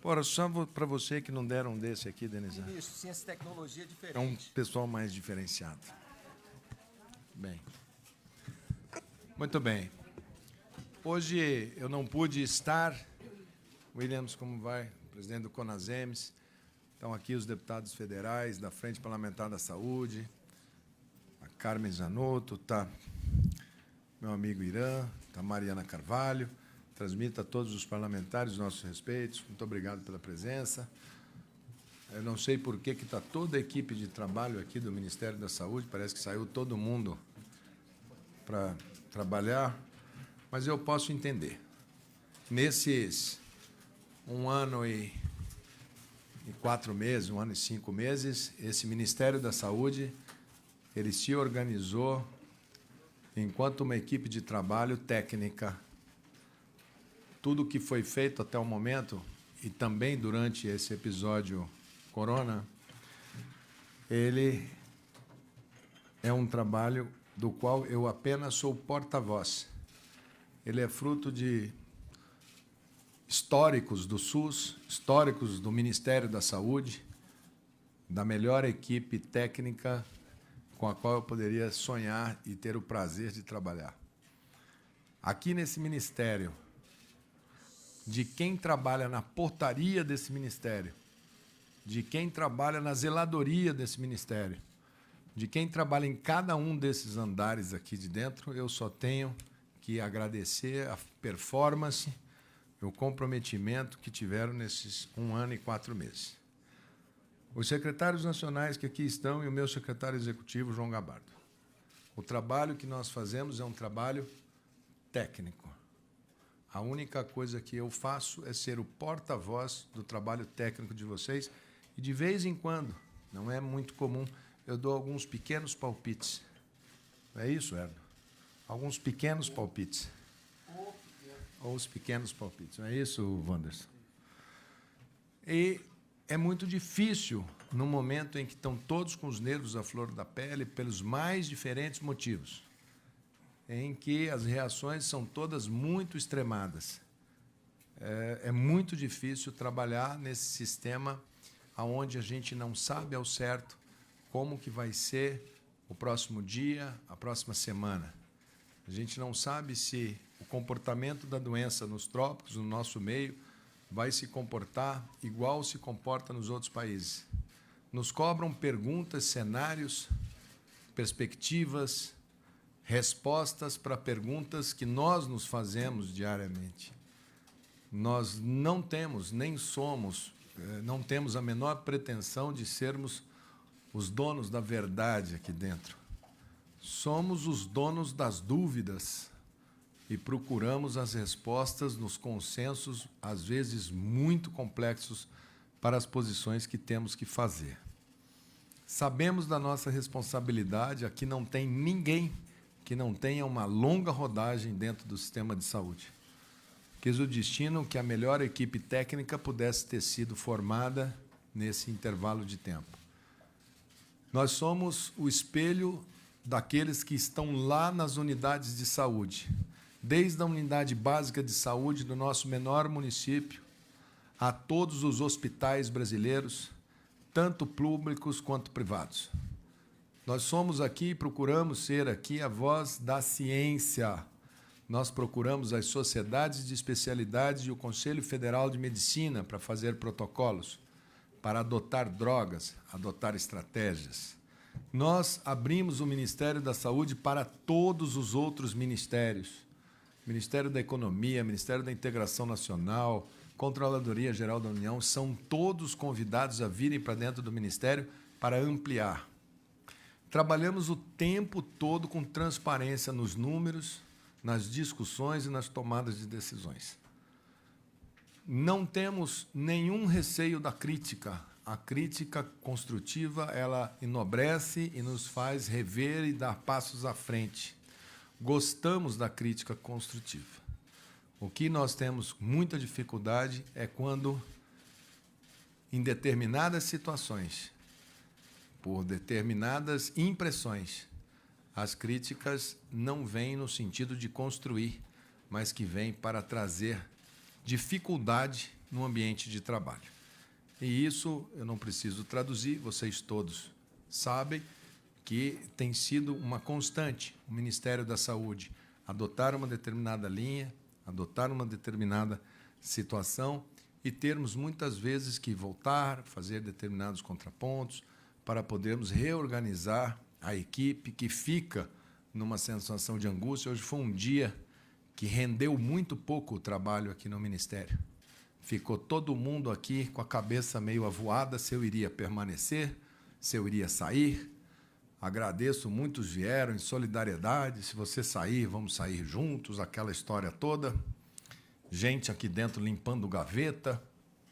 Ora, só para você que não deram um desse aqui, Denise. Ministro, ciência e tecnologia é diferente. É um pessoal mais diferenciado. Bem. Muito bem. Hoje eu não pude estar. Williams, como vai? Presidente do CONASEMES. Estão aqui os deputados federais da Frente Parlamentar da Saúde. A Carmen Zanotto, está meu amigo Irã, está Mariana Carvalho. Transmito a todos os parlamentares os nossos respeitos. Muito obrigado pela presença. Eu não sei por que está toda a equipe de trabalho aqui do Ministério da Saúde, parece que saiu todo mundo para trabalhar, mas eu posso entender. Nesses 1 ano e 4 meses, 1 ano e 5 meses, esse Ministério da Saúde, ele se organizou enquanto uma equipe de trabalho técnica. Tudo o que foi feito até o momento, e também durante esse episódio Corona, ele é um trabalho do qual eu apenas sou porta-voz. Ele é fruto de históricos do SUS, históricos do Ministério da Saúde, da melhor equipe técnica com a qual eu poderia sonhar e ter o prazer de trabalhar. Aqui nesse ministério, de quem trabalha na portaria desse ministério, de quem trabalha na zeladoria desse ministério, de quem trabalha em cada um desses andares aqui de dentro, eu só tenho que agradecer a performance, o comprometimento que tiveram nesses 1 ano e 4 meses. Os secretários nacionais que aqui estão e o meu secretário executivo, João Gabardo. O trabalho que nós fazemos é um trabalho técnico. A única coisa que eu faço é ser o porta-voz do trabalho técnico de vocês e, de vez em quando, não é muito comum, eu dou alguns pequenos palpites. É isso, Erno? Alguns pequenos palpites. Ou os pequenos palpites. Não é isso, Wanderson? E é muito difícil, no momento em que estão todos com os nervos à flor da pele, pelos mais diferentes motivos, em que as reações são todas muito extremadas. É muito difícil trabalhar nesse sistema onde a gente não sabe ao certo como que vai ser o próximo dia, a próxima semana. A gente não sabe se o comportamento da doença nos trópicos, no nosso meio, vai se comportar igual se comporta nos outros países. Nos cobram perguntas, cenários, perspectivas, respostas para perguntas que nós nos fazemos diariamente. Nós não temos, nem somos, não temos a menor pretensão de sermos os donos da verdade aqui dentro. Somos os donos das dúvidas e procuramos as respostas nos consensos, às vezes muito complexos, para as posições que temos que fazer. Sabemos da nossa responsabilidade, aqui não tem ninguém que não tenha uma longa rodagem dentro do sistema de saúde. Quis o destino que a melhor equipe técnica pudesse ter sido formada nesse intervalo de tempo. Nós somos o espelho daqueles que estão lá nas unidades de saúde, desde a unidade básica de saúde do nosso menor município, a todos os hospitais brasileiros, tanto públicos quanto privados. Nós somos aqui e procuramos ser aqui a voz da ciência. Nós procuramos as sociedades de especialidades e o Conselho Federal de Medicina para fazer protocolos, para adotar drogas, adotar estratégias. Nós abrimos o Ministério da Saúde para todos os outros ministérios. Ministério da Economia, Ministério da Integração Nacional, Controladoria Geral da União, são todos convidados a virem para dentro do Ministério para ampliar. Trabalhamos o tempo todo com transparência nos números, nas discussões e nas tomadas de decisões. Não temos nenhum receio da crítica. A crítica construtiva, ela enobrece e nos faz rever e dar passos à frente. Gostamos da crítica construtiva. O que nós temos muita dificuldade é quando, em determinadas situações, por determinadas impressões, as críticas não vêm no sentido de construir, mas que vêm para trazer dificuldade no ambiente de trabalho. E isso eu não preciso traduzir, vocês todos sabem que tem sido uma constante o Ministério da Saúde adotar uma determinada linha, adotar uma determinada situação e termos muitas vezes que voltar, fazer determinados contrapontos para podermos reorganizar a equipe que fica numa sensação de angústia. Hoje foi um dia que rendeu muito pouco o trabalho aqui no Ministério. Ficou todo mundo aqui com a cabeça meio avoada se eu iria permanecer, se eu iria sair. Agradeço, muitos vieram em solidariedade. Se você sair, vamos sair juntos, aquela história toda. Gente aqui dentro limpando gaveta,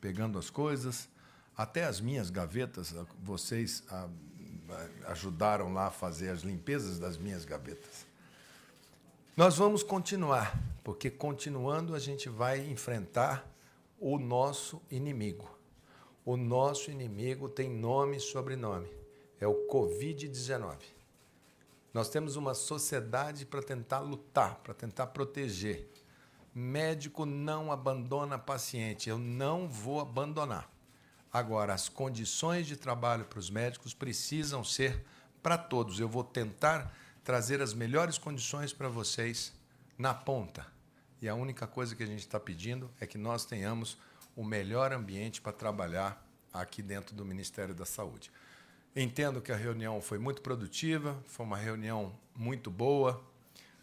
pegando as coisas. Até as minhas gavetas, vocês ajudaram lá a fazer as limpezas das minhas gavetas. Nós vamos continuar, porque continuando a gente vai enfrentar o nosso inimigo. O nosso inimigo tem nome e sobrenome. É o Covid-19. Nós temos uma sociedade para tentar lutar, para tentar proteger. Médico não abandona paciente. Eu não vou abandonar. Agora, as condições de trabalho para os médicos precisam ser para todos. Eu vou tentar trazer as melhores condições para vocês na ponta. E a única coisa que a gente está pedindo é que nós tenhamos o melhor ambiente para trabalhar aqui dentro do Ministério da Saúde. Entendo que a reunião foi muito produtiva, foi uma reunião muito boa.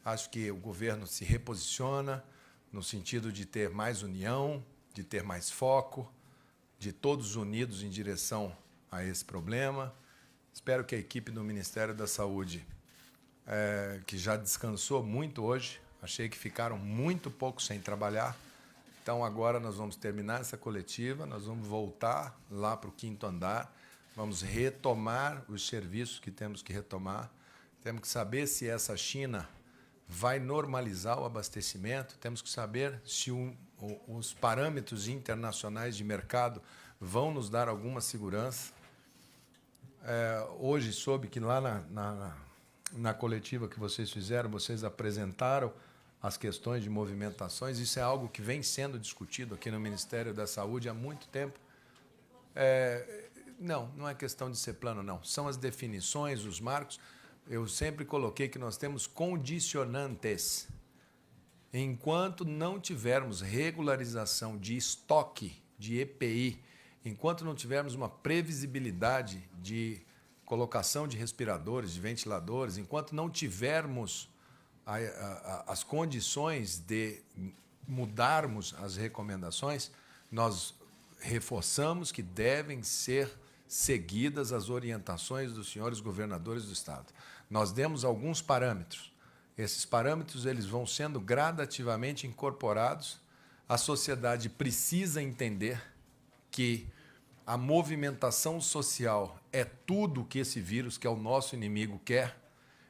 Acho que o governo se reposiciona no sentido de ter mais união, de ter mais foco, de todos unidos em direção a esse problema. Espero que a equipe do Ministério da Saúde, que já descansou muito hoje, achei que ficaram muito pouco sem trabalhar. Então, agora nós vamos terminar essa coletiva, nós vamos voltar lá para o 5º andar, vamos retomar os serviços que temos que retomar. Temos que saber se essa China vai normalizar o abastecimento, temos que saber se os parâmetros internacionais de mercado vão nos dar alguma segurança. Hoje soube que lá na coletiva que vocês fizeram, vocês apresentaram as questões de movimentações. Isso é algo que vem sendo discutido aqui no Ministério da Saúde há muito tempo. Não é questão de ser plano, não. São as definições, os marcos. Eu sempre coloquei que nós temos condicionantes. Enquanto não tivermos regularização de estoque de EPI, enquanto não tivermos uma previsibilidade de colocação de respiradores, de ventiladores, enquanto não tivermos as condições de mudarmos as recomendações, nós reforçamos que devem ser seguidas as orientações dos senhores governadores do Estado. Nós demos alguns parâmetros. Esses parâmetros eles vão sendo gradativamente incorporados. A sociedade precisa entender que a movimentação social é tudo que esse vírus, que é o nosso inimigo, quer.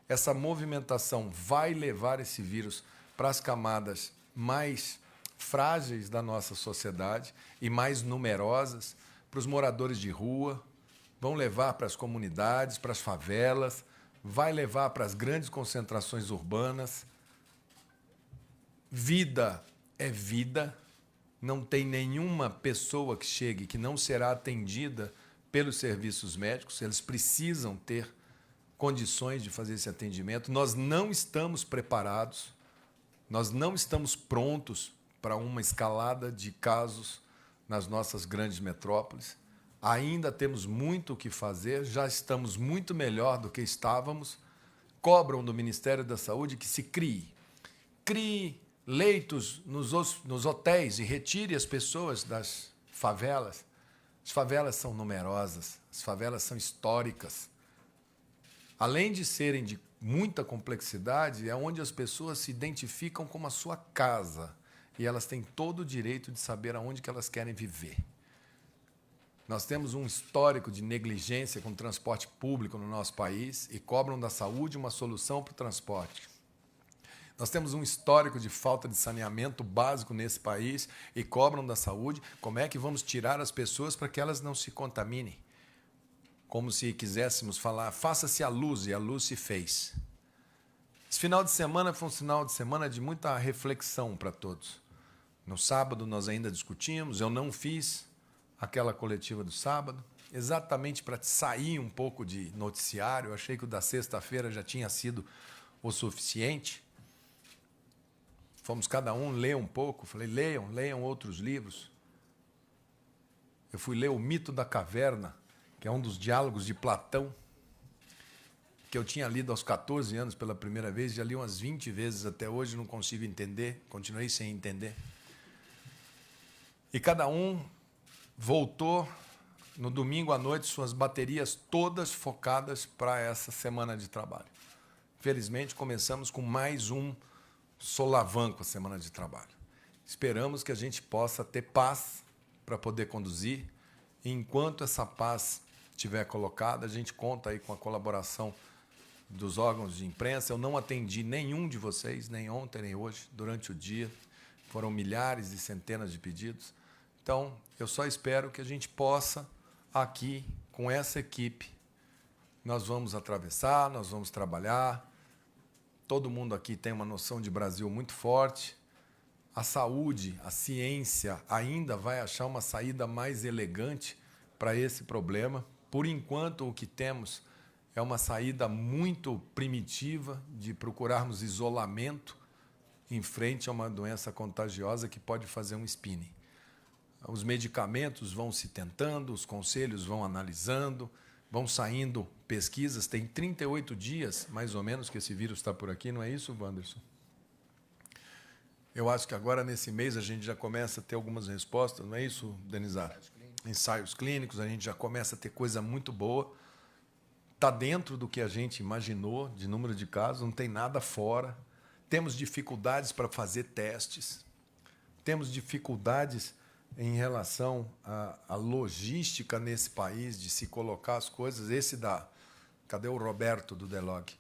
Essa movimentação vai levar esse vírus para as camadas mais frágeis da nossa sociedade e mais numerosas, para os moradores de rua, vão levar para as comunidades, para as favelas, vai levar para as grandes concentrações urbanas. Vida é vida, não tem nenhuma pessoa que chegue que não será atendida pelos serviços médicos, eles precisam ter condições de fazer esse atendimento. Nós não estamos preparados, nós não estamos prontos para uma escalada de casos nas nossas grandes metrópoles. Ainda temos muito o que fazer, já estamos muito melhor do que estávamos. Cobram do Ministério da Saúde que se crie leitos nos hotéis e retire as pessoas das favelas. As favelas são numerosas, as favelas são históricas. Além de serem de muita complexidade, é onde as pessoas se identificam como a sua casa e elas têm todo o direito de saber aonde que elas querem viver. Nós temos um histórico de negligência com o transporte público no nosso país e cobram da saúde uma solução para o transporte. Nós temos um histórico de falta de saneamento básico nesse país e cobram da saúde como é que vamos tirar as pessoas para que elas não se contaminem. Como se quiséssemos falar, faça-se a luz, e a luz se fez. Esse final de semana foi um final de semana de muita reflexão para todos. No sábado nós ainda discutimos, eu não fiz aquela coletiva do sábado, exatamente para sair um pouco de noticiário. Eu achei que o da sexta-feira já tinha sido o suficiente. Fomos cada um ler um pouco, falei, leiam outros livros. Eu fui ler O Mito da Caverna, que é um dos diálogos de Platão, que eu tinha lido aos 14 anos pela primeira vez, já li umas 20 vezes até hoje, não consigo entender, continuei sem entender. E cada um voltou no domingo à noite, suas baterias todas focadas para essa semana de trabalho. Felizmente, começamos com mais um solavanco a semana de trabalho. Esperamos que a gente possa ter paz para poder conduzir. E enquanto essa paz estiver colocada, a gente conta aí com a colaboração dos órgãos de imprensa. Eu não atendi nenhum de vocês, nem ontem, nem hoje, durante o dia. Foram milhares e centenas de pedidos. Então, eu só espero que a gente possa, aqui, com essa equipe, nós vamos atravessar, nós vamos trabalhar. Todo mundo aqui tem uma noção de Brasil muito forte. A saúde, a ciência ainda vai achar uma saída mais elegante para esse problema. Por enquanto, o que temos é uma saída muito primitiva de procurarmos isolamento em frente a uma doença contagiosa que pode fazer um spinning. Os medicamentos vão se tentando, os conselhos vão analisando, vão saindo pesquisas. Tem 38 dias, mais ou menos, que esse vírus está por aqui, não é isso, Wanderson? Eu acho que agora, nesse mês, a gente já começa a ter algumas respostas, não é isso, Denizar? Ensaios clínicos, a gente já começa a ter coisa muito boa. Está dentro do que a gente imaginou de número de casos, não tem nada fora. Temos dificuldades para fazer testes, temos dificuldades em relação à logística nesse país, de se colocar as coisas. Cadê o Roberto do Delog?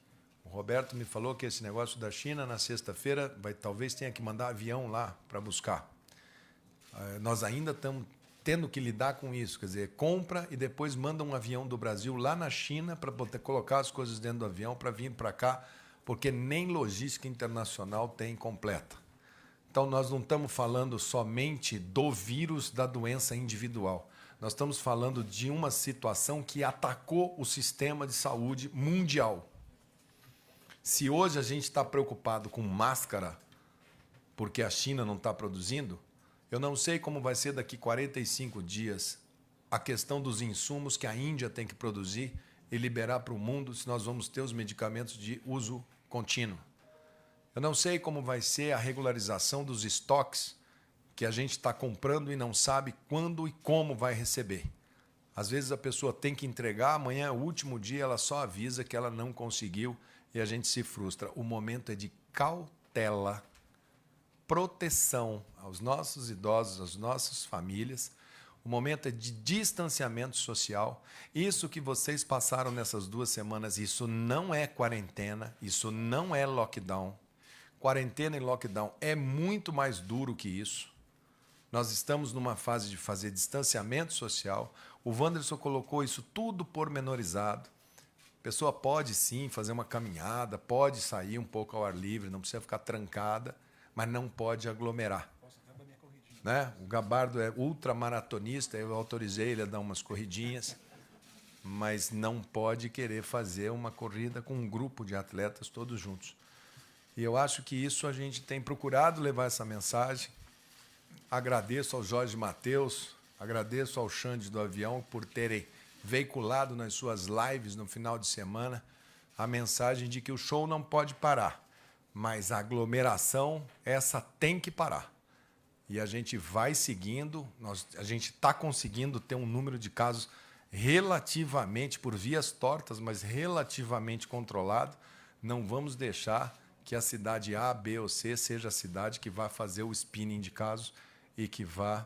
O Roberto me falou que esse negócio da China, na sexta-feira, talvez tenha que mandar avião lá para buscar. Nós ainda estamos tendo que lidar com isso, quer dizer, compra e depois manda um avião do Brasil lá na China para poder colocar as coisas dentro do avião para vir para cá, porque nem logística internacional tem completa. Então, nós não estamos falando somente do vírus da doença individual. Nós estamos falando de uma situação que atacou o sistema de saúde mundial. Se hoje a gente está preocupado com máscara, porque a China não está produzindo, eu não sei como vai ser daqui 45 dias a questão dos insumos que a Índia tem que produzir e liberar para o mundo, se nós vamos ter os medicamentos de uso contínuo. Eu não sei como vai ser a regularização dos estoques que a gente está comprando e não sabe quando e como vai receber. Às vezes a pessoa tem que entregar, amanhã é o último dia, ela só avisa que ela não conseguiu e a gente se frustra. O momento é de cautela, proteção aos nossos idosos, às nossas famílias. O momento é de distanciamento social. Isso que vocês passaram nessas 2 semanas, isso não é quarentena, isso não é lockdown. Quarentena e lockdown é muito mais duro que isso. Nós estamos numa fase de fazer distanciamento social. O Wanderson colocou isso tudo pormenorizado. A pessoa pode sim fazer uma caminhada, pode sair um pouco ao ar livre, não precisa ficar trancada, mas não pode aglomerar. Né? O Gabardo é ultramaratonista, eu autorizei ele a dar umas corridinhas, mas não pode querer fazer uma corrida com um grupo de atletas todos juntos. E eu acho que isso a gente tem procurado levar essa mensagem. Agradeço ao Jorge Mateus, agradeço ao Xande do Avião por terem veiculado nas suas lives no final de semana a mensagem de que o show não pode parar, mas a aglomeração, essa tem que parar. E a gente vai seguindo, a gente está conseguindo ter um número de casos relativamente, por vias tortas, mas relativamente controlado. Não vamos deixar que a cidade A, B ou C seja a cidade que vai fazer o spinning de casos e que vá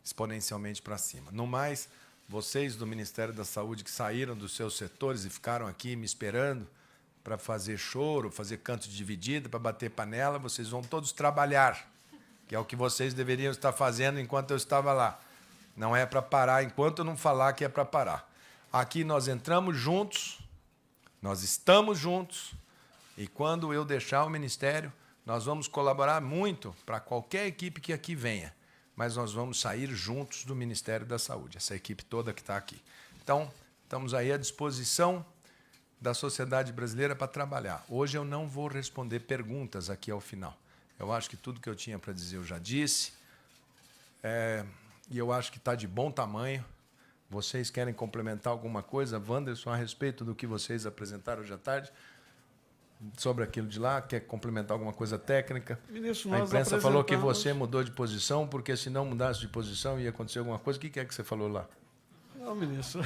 exponencialmente para cima. No mais, vocês do Ministério da Saúde que saíram dos seus setores e ficaram aqui me esperando para fazer choro, fazer canto de dividida, para bater panela, vocês vão todos trabalhar, que é o que vocês deveriam estar fazendo enquanto eu estava lá. Não é para parar enquanto eu não falar que é para parar. Aqui nós entramos juntos, nós estamos juntos, e quando eu deixar o Ministério, Nós vamos colaborar muito para qualquer equipe que aqui venha, mas nós vamos sair juntos do Ministério da Saúde, essa equipe toda que está aqui. Então, estamos aí à disposição da sociedade brasileira para trabalhar. Hoje eu não vou responder perguntas aqui ao final. Eu acho que tudo que eu tinha para dizer eu já disse, e eu acho que está de bom tamanho. Vocês querem complementar alguma coisa, Wanderson, a respeito do que vocês apresentaram hoje à tarde? Sobre aquilo de lá, quer complementar alguma coisa técnica? Ministro, a imprensa falou que você mudou de posição, porque se não mudasse de posição ia acontecer alguma coisa. O que é que você falou lá? Não, ministro.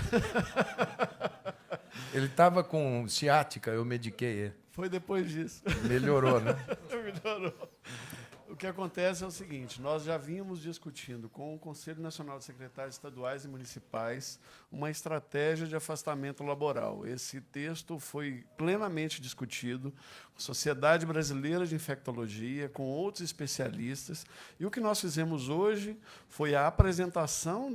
Ele estava com ciática, eu mediquei ele. Foi depois disso. Melhorou, né? Melhorou. O que acontece é o seguinte, nós já vínhamos discutindo com o Conselho Nacional de Secretários Estaduais e Municipais uma estratégia de afastamento laboral. Esse texto foi plenamente discutido com a Sociedade Brasileira de Infectologia, com outros especialistas, e o que nós fizemos hoje foi a apresentação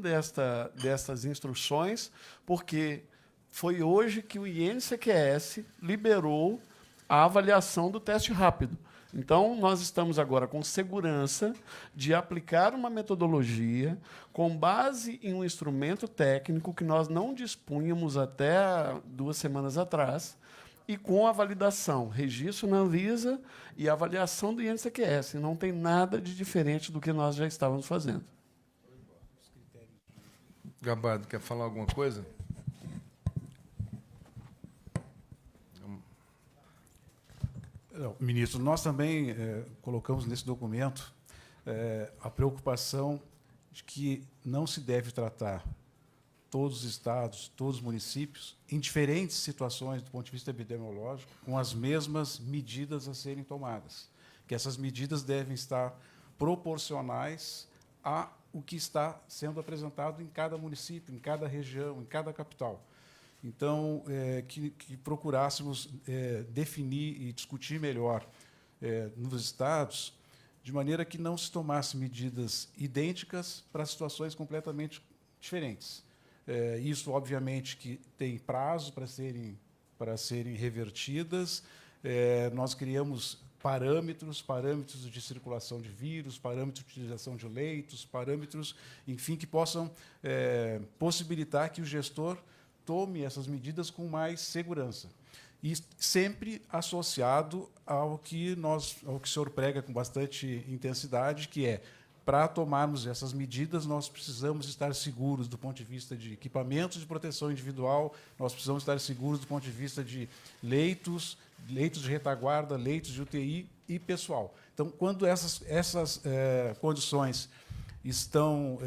destas instruções, porque foi hoje que o INCQS liberou a avaliação do teste rápido. Então, nós estamos agora com segurança de aplicar uma metodologia com base em um instrumento técnico que nós não dispunhamos até 2 semanas atrás e com a validação, registro na Anvisa e avaliação do INCQS. Não tem nada de diferente do que nós já estávamos fazendo. Gabardo, quer falar alguma coisa? Não, ministro, nós também colocamos nesse documento a preocupação de que não se deve tratar todos os estados, todos os municípios, em diferentes situações do ponto de vista epidemiológico, com as mesmas medidas a serem tomadas. Que essas medidas devem estar proporcionais ao que está sendo apresentado em cada município, em cada região, em cada capital. Então, que procurássemos definir e discutir melhor nos estados, de maneira que não se tomasse medidas idênticas para situações completamente diferentes. Isso, obviamente, que tem prazo para serem revertidas. Nós criamos parâmetros de circulação de vírus, parâmetros de utilização de leitos, parâmetros, enfim, que possam possibilitar que o gestor tome essas medidas com mais segurança. E sempre associado ao que o senhor prega com bastante intensidade, que é, para tomarmos essas medidas, nós precisamos estar seguros do ponto de vista de equipamentos de proteção individual, nós precisamos estar seguros do ponto de vista de leitos de retaguarda, leitos de UTI e pessoal. Então, quando essas condições estão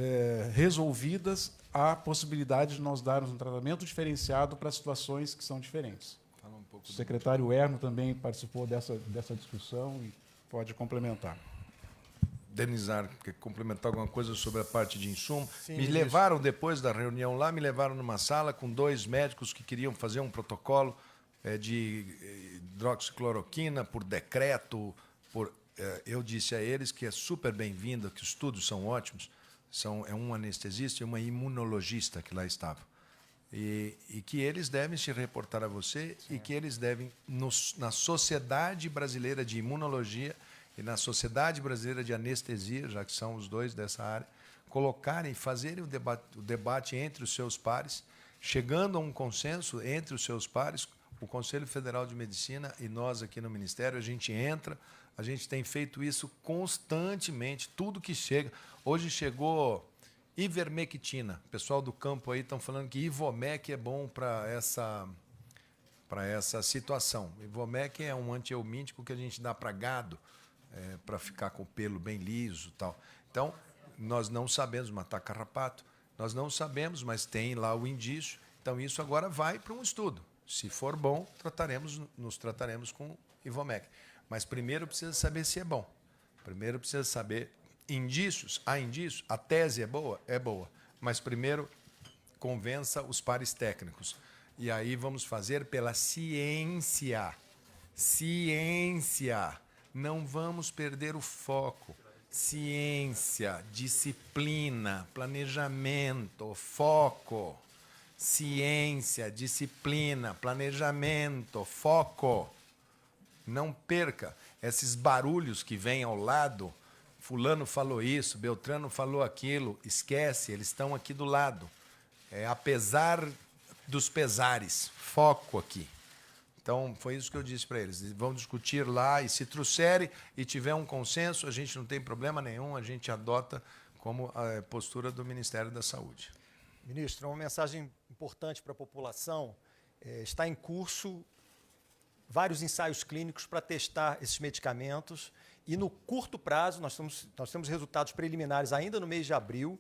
resolvidas, há possibilidade de nós darmos um tratamento diferenciado para situações que são diferentes. O secretário Erno também participou dessa discussão e pode complementar. Denizar, quer complementar alguma coisa sobre a parte de insumo? Sim, me levaram, depois da reunião lá, me levaram numa sala com 2 médicos que queriam fazer um protocolo de hidroxicloroquina por decreto. Eu disse a eles que é super bem-vindo, que os estudos são ótimos, é um anestesista e uma imunologista que lá estavam. E que eles devem se reportar a você. Sim. E que eles devem, na Sociedade Brasileira de Imunologia e na Sociedade Brasileira de Anestesia, já que são os dois dessa área, colocarem, fazerem o debate entre os seus pares, chegando a um consenso entre os seus pares, o Conselho Federal de Medicina e nós aqui no Ministério, a gente entra, a gente tem feito isso constantemente, tudo que chega. Hoje chegou ivermectina. O pessoal do campo aí estão falando que Ivomec é bom para essa situação. Ivomec é um antihelmíntico que a gente dá para gado, para ficar com o pelo bem liso e tal. Então, nós não sabemos matar carrapato, nós não sabemos, mas tem lá o indício. Então, isso agora vai para um estudo. Se for bom, nos trataremos com Ivomec. Mas primeiro precisa saber se é bom. Primeiro precisa saber indícios. Há indícios? A tese é boa? É boa. Mas primeiro convença os pares técnicos. E aí vamos fazer pela ciência. Ciência. Não vamos perder o foco. Ciência, disciplina, planejamento, foco. Ciência, disciplina, planejamento, foco. Não perca. esses barulhos que vêm ao lado, fulano falou isso, Beltrano falou aquilo, esquece, eles estão aqui do lado. Apesar dos pesares, foco aqui. Então, foi isso que eu disse para eles. Vão discutir lá e se trouxerem e tiver um consenso, a gente não tem problema nenhum, a gente adota como a postura do Ministério da Saúde. Ministro, uma mensagem importante para a população. Está em curso vários ensaios clínicos para testar esses medicamentos e, no curto prazo, nós temos resultados preliminares ainda no mês de abril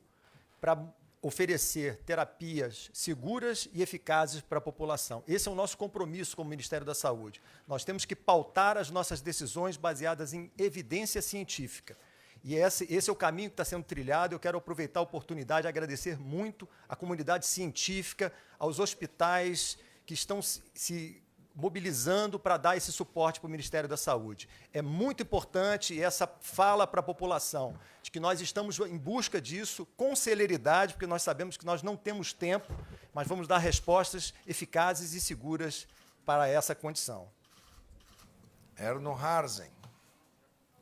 para oferecer terapias seguras e eficazes para a população. Esse é o nosso compromisso como Ministério da Saúde. Nós temos que pautar as nossas decisões baseadas em evidência científica. E esse é o caminho que está sendo trilhado. Eu quero aproveitar a oportunidade e agradecer muito à comunidade científica, aos hospitais que estão se mobilizando para dar esse suporte para o Ministério da Saúde. É muito importante essa fala para a população, de que nós estamos em busca disso com celeridade, porque nós sabemos que nós não temos tempo, mas vamos dar respostas eficazes e seguras para essa condição. Erno Harzen,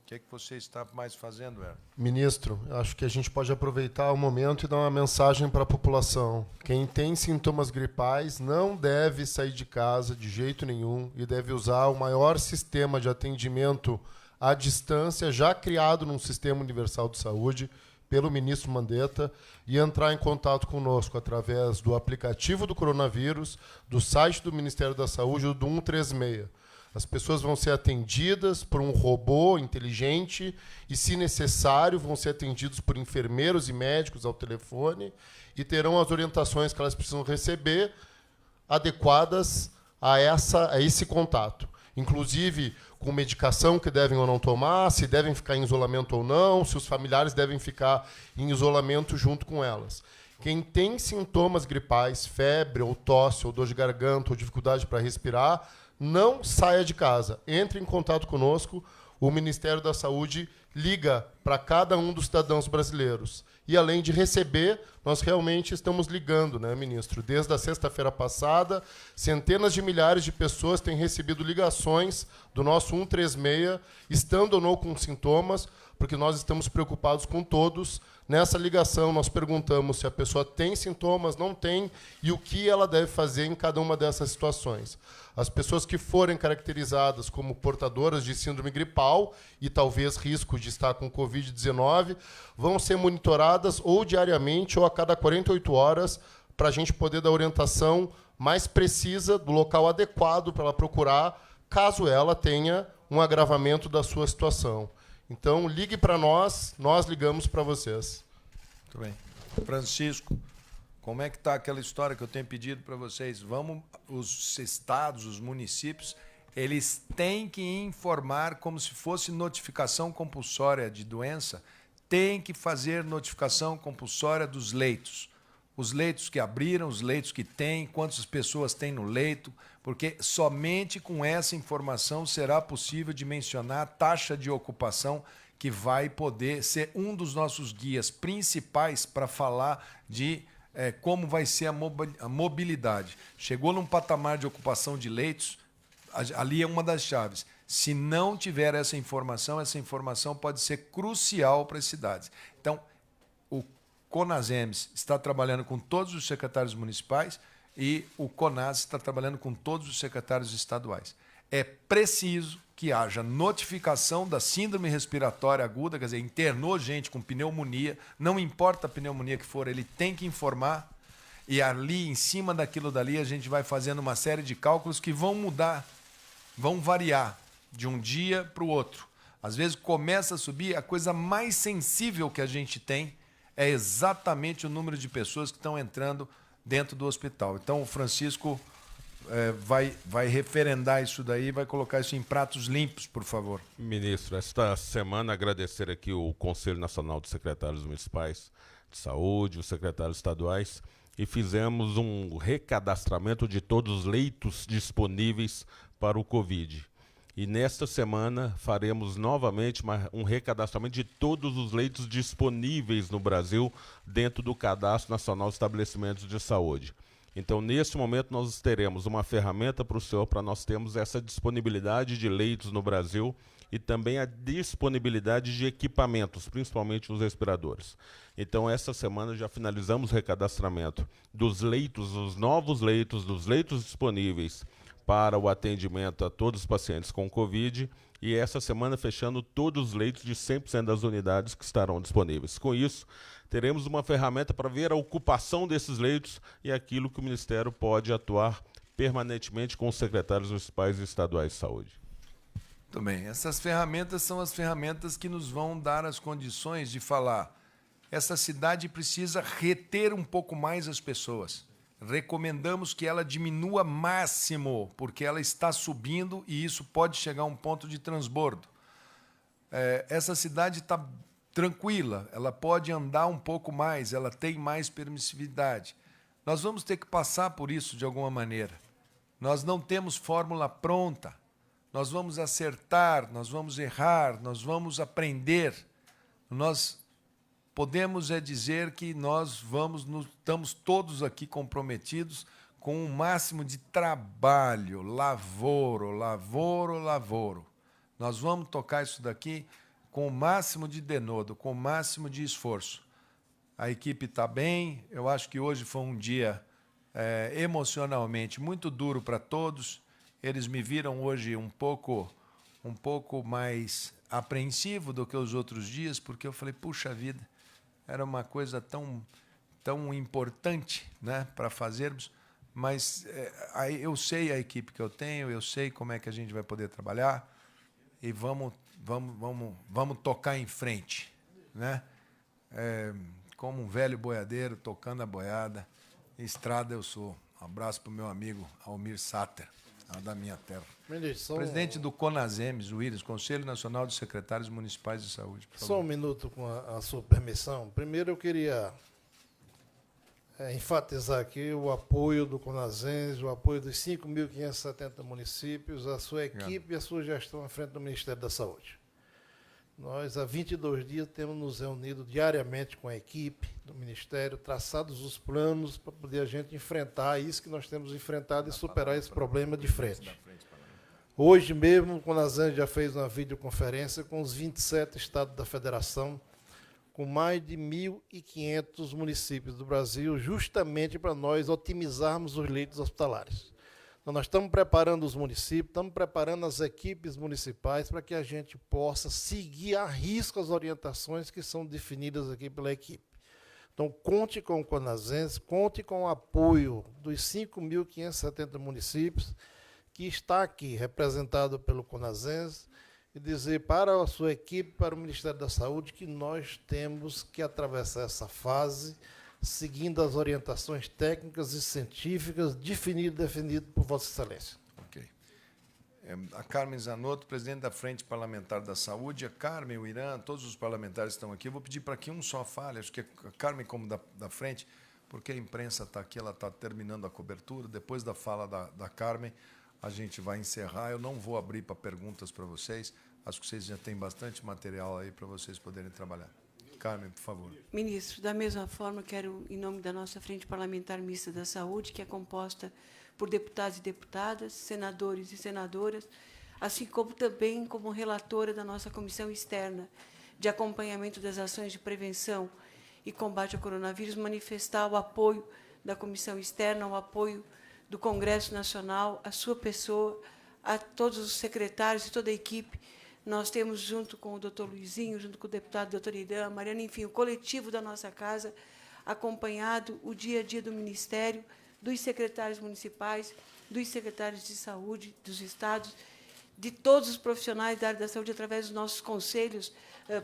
o que você está mais fazendo, Erno? Ministro, acho que a gente pode aproveitar o momento e dar uma mensagem para a população. Quem tem sintomas gripais não deve sair de casa de jeito nenhum e deve usar o maior sistema de atendimento à distância já criado num Sistema Universal de Saúde pelo ministro Mandetta e entrar em contato conosco através do aplicativo do coronavírus, do site do Ministério da Saúde ou do 136. As pessoas vão ser atendidas por um robô inteligente e, se necessário, vão ser atendidos por enfermeiros e médicos ao telefone e terão as orientações que elas precisam receber adequadas a esse contato. Inclusive, com medicação que devem ou não tomar, se devem ficar em isolamento ou não, se os familiares devem ficar em isolamento junto com elas. Quem tem sintomas gripais, febre, ou tosse, ou dor de garganta, ou dificuldade para respirar, não saia de casa. Entre em contato conosco. O Ministério da Saúde liga para cada um dos cidadãos brasileiros. E, além de receber, nós realmente estamos ligando, né, ministro? Desde a sexta-feira passada, centenas de milhares de pessoas têm recebido ligações do nosso 136, estando ou não com sintomas, porque nós estamos preocupados com todos. Nessa ligação, nós perguntamos se a pessoa tem sintomas, não tem, e o que ela deve fazer em cada uma dessas situações. As pessoas que forem caracterizadas como portadoras de síndrome gripal e talvez risco de estar com Covid-19 vão ser monitoradas ou diariamente ou a cada 48 horas para a gente poder dar orientação mais precisa do local adequado para ela procurar, caso ela tenha um agravamento da sua situação. Então, ligue para nós, nós ligamos para vocês. Muito bem. Francisco, como é que está aquela história que eu tenho pedido para vocês? Vamos, os estados, os municípios, eles têm que informar como se fosse notificação compulsória de doença, tem que fazer notificação compulsória dos leitos. Os leitos que abriram, os leitos que têm, quantas pessoas tem no leito, porque somente com essa informação será possível dimensionar a taxa de ocupação, que vai poder ser um dos nossos guias principais para falar de como vai ser a mobilidade. Chegou num patamar de ocupação de leitos, ali é uma das chaves. Se não tiver essa informação pode ser crucial para as cidades. Então, o CONASEMES está trabalhando com todos os secretários municipais e o CONAS está trabalhando com todos os secretários estaduais. É preciso que haja notificação da síndrome respiratória aguda, quer dizer, internou gente com pneumonia, não importa a pneumonia que for, ele tem que informar, e ali, em cima daquilo dali, a gente vai fazendo uma série de cálculos que vão mudar, vão variar de um dia para o outro. Às vezes começa a subir, a coisa mais sensível que a gente tem é exatamente o número de pessoas que estão entrando dentro do hospital. Então, o Francisco vai referendar isso daí, vai colocar isso em pratos limpos, por favor. Ministro, esta semana agradecer aqui o Conselho Nacional de Secretários Municipais de Saúde, os secretários estaduais, e fizemos um recadastramento de todos os leitos disponíveis para o Covid. E nesta semana faremos novamente um recadastramento de todos os leitos disponíveis no Brasil dentro do Cadastro Nacional de Estabelecimentos de Saúde. Então, neste momento, nós teremos uma ferramenta para o senhor, para nós termos essa disponibilidade de leitos no Brasil e também a disponibilidade de equipamentos, principalmente os respiradores. Então, essa semana já finalizamos o recadastramento dos leitos, os novos leitos, dos leitos disponíveis para o atendimento a todos os pacientes com Covid, e essa semana fechando todos os leitos de 100% das unidades que estarão disponíveis. Com isso, teremos uma ferramenta para ver a ocupação desses leitos e aquilo que o Ministério pode atuar permanentemente com os secretários municipais e estaduais de saúde. Muito bem. Essas ferramentas são as ferramentas que nos vão dar as condições de falar: essa cidade precisa reter um pouco mais as pessoas. Recomendamos que ela diminua máximo, porque ela está subindo e isso pode chegar a um ponto de transbordo. Essa cidade está tranquila, ela pode andar um pouco mais, ela tem mais permissividade. Nós vamos ter que passar por isso de alguma maneira. Nós não temos fórmula pronta. Nós vamos acertar, nós vamos errar, nós vamos aprender. Nós podemos dizer que nós estamos todos aqui comprometidos com o máximo de trabalho, lavoro. Nós vamos tocar isso daqui com o máximo de denodo, com o máximo de esforço. A equipe está bem, eu acho que hoje foi um dia emocionalmente muito duro para todos. Eles me viram hoje um pouco mais apreensivo do que os outros dias, porque eu falei, puxa vida, era uma coisa tão importante, né, para fazermos, mas eu sei a equipe que eu tenho, eu sei como é que a gente vai poder trabalhar e vamos tocar em frente, né? Como um velho boiadeiro tocando a boiada, estrada eu sou. Um abraço para o meu amigo Almir Sater, da minha terra. Presidente do CONASEMES, o Willis, Conselho Nacional de Secretários Municipais de Saúde. Só um minuto, com a sua permissão. Primeiro, eu queria enfatizar aqui o apoio do CONASEMES, o apoio dos 5.570 municípios, a sua equipe e a sua gestão à frente do Ministério da Saúde. Nós, há 22 dias, temos nos reunido diariamente com a equipe do Ministério, traçados os planos para poder a gente enfrentar isso que nós temos enfrentado e superar esse problema de frente. Hoje mesmo, o CONASEMES já fez uma videoconferência com os 27 estados da federação, com mais de 1.500 municípios do Brasil, justamente para nós otimizarmos os leitos hospitalares. Então, nós estamos preparando os municípios, estamos preparando as equipes municipais para que a gente possa seguir a risco as orientações que são definidas aqui pela equipe. Então, conte com o CONASEMES, conte com o apoio dos 5.570 municípios, que está aqui representado pelo CONASEMES, e dizer para a sua equipe, para o Ministério da Saúde, que nós temos que atravessar essa fase seguindo as orientações técnicas e científicas definidas por Vossa Excelência. Ok. A Carmen Zanotto, presidente da Frente Parlamentar da Saúde, a Carmen, o Irã, todos os parlamentares estão aqui. Eu vou pedir para que um só fale, acho que a Carmen como da frente, porque a imprensa está aqui, ela está terminando a cobertura. Depois da fala da Carmen, a gente vai encerrar. Eu não vou abrir para perguntas para vocês. Acho que vocês já têm bastante material aí para vocês poderem trabalhar. Carmen, por favor. Ministro, da mesma forma, quero, em nome da nossa Frente Parlamentar Mista da Saúde, que é composta por deputados e deputadas, senadores e senadoras, assim como também como relatora da nossa Comissão Externa de Acompanhamento das Ações de Prevenção e Combate ao Coronavírus, manifestar o apoio da Comissão Externa, o apoio do Congresso Nacional, a sua pessoa, a todos os secretários e toda a equipe. Nós temos, junto com o doutor Luizinho, junto com o deputado doutor Irã, Mariana, enfim, o coletivo da nossa casa, acompanhado o dia a dia do Ministério, dos secretários municipais, dos secretários de saúde, dos estados, de todos os profissionais da área da saúde, através dos nossos conselhos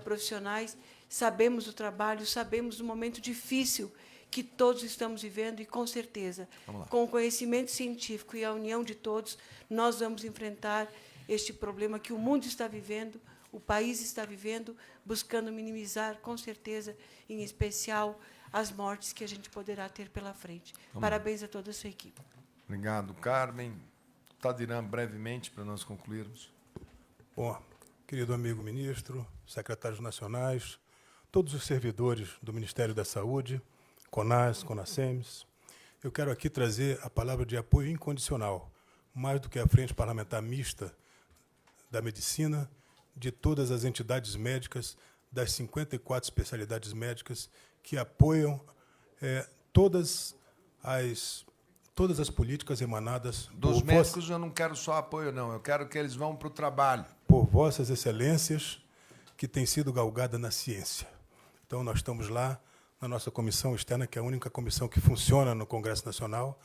profissionais. Sabemos o trabalho, sabemos o momento difícil que todos estamos vivendo e, com certeza, com o conhecimento científico e a união de todos, nós vamos enfrentar este problema que o mundo está vivendo, o país está vivendo, buscando minimizar, com certeza, em especial, as mortes que a gente poderá ter pela frente. Parabéns a toda a sua equipe. Obrigado, Carmen. Tadirã, brevemente, para nós concluirmos. Bom, querido amigo ministro, secretários nacionais, todos os servidores do Ministério da Saúde, CONAS, CONASEMES, eu quero aqui trazer a palavra de apoio incondicional, mais do que a Frente Parlamentar Mista da Medicina, de todas as entidades médicas, das 54 especialidades médicas que apoiam todas as políticas emanadas Dos médicos eu não quero só apoio, não. Eu quero que eles vão para o trabalho. por vossas excelências, que tem sido galgada na ciência. Então, nós estamos lá, na nossa comissão externa, que é a única comissão que funciona no Congresso Nacional,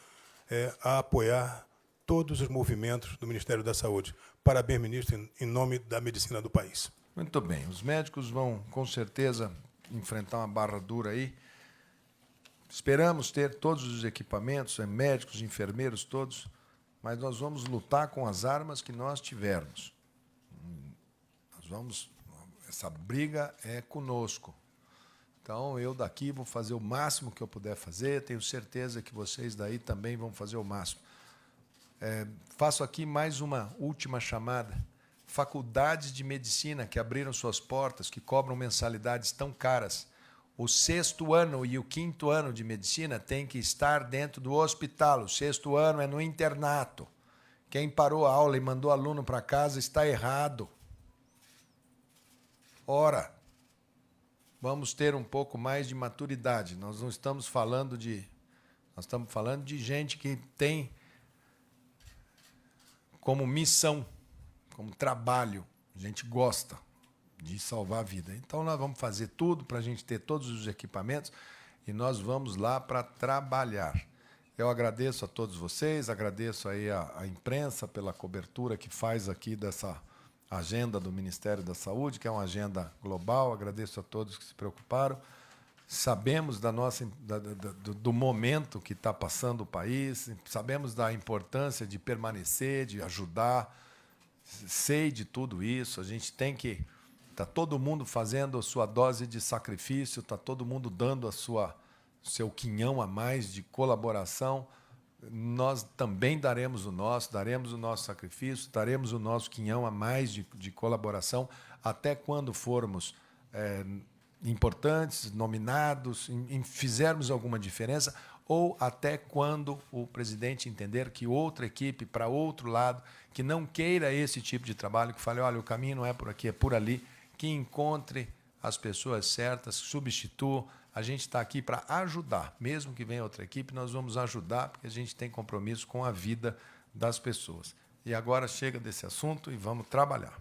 a apoiar todos os movimentos do Ministério da Saúde. Parabéns, ministro, em nome da medicina do país. Muito bem. Os médicos vão, com certeza, enfrentar uma barra dura aí. Esperamos ter todos os equipamentos, médicos, enfermeiros, todos, mas nós vamos lutar com as armas que nós tivermos. Essa briga é conosco. Então, eu daqui vou fazer o máximo que eu puder fazer, tenho certeza que vocês daí também vão fazer o máximo. Faço aqui mais uma última chamada. Faculdades de medicina que abriram suas portas, que cobram mensalidades tão caras. O 6º ano e o 5º ano de medicina tem que estar dentro do hospital. O 6º ano é no internato. Quem parou a aula e mandou aluno para casa está errado. Ora, vamos ter um pouco mais de maturidade. Nós não estamos falando de... Nós estamos falando de gente que tem como missão, como trabalho, a gente gosta de salvar a vida. Então, nós vamos fazer tudo para a gente ter todos os equipamentos e nós vamos lá para trabalhar. Eu agradeço a todos vocês, agradeço aí a imprensa pela cobertura que faz aqui dessa agenda do Ministério da Saúde, que é uma agenda global. Agradeço a todos que se preocuparam. Sabemos do momento que está passando o país, sabemos da importância de permanecer, de ajudar. Sei de tudo isso. A gente tem que... Está todo mundo fazendo a sua dose de sacrifício, está todo mundo dando seu quinhão a mais de colaboração. Nós também daremos o nosso sacrifício, daremos o nosso quinhão a mais de colaboração, até quando formos importantes, nominados, fizermos alguma diferença, ou até quando o presidente entender que outra equipe, para outro lado, que não queira esse tipo de trabalho, que fale, olha, o caminho não é por aqui, é por ali, que encontre as pessoas certas, substitua. A gente está aqui para ajudar. Mesmo que venha outra equipe, nós vamos ajudar, porque a gente tem compromisso com a vida das pessoas. E agora chega desse assunto e vamos trabalhar.